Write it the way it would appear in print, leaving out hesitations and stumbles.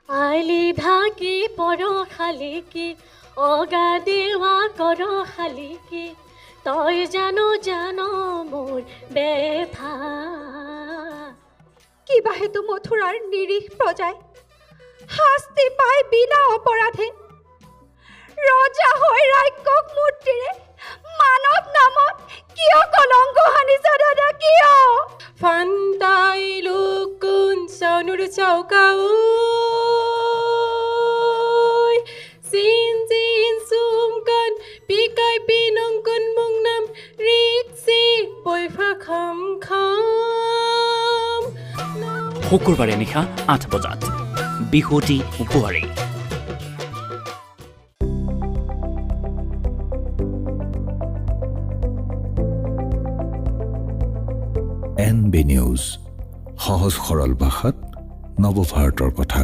আইলি ঢাকি পৰখালিকি অগা দেওয়া কৰ খালিকি তই জানো জানো মোৰ ব্যথা। কিবা হেতু মথুৰাৰ নিৰীহ প্ৰজাই শাস্তি পাই বিনা অপৰাধে ৰজা হৈ ৰাক্ষস মূৰ্তিৰে মানৱ নামত কিয় কলংক সানিছা দাদা, কিয়? Fantai lukun saunur saukaoy sin sin sumkan pikai pinongkon mungnam ritsi boyfa kham kham শুকুৰবাৰে নিশা ৮ বজাত বিহুতি উপহাৰী। NB নিউজ, সহজ সৰল ভাষাত নৱভাৰতৰ কথা।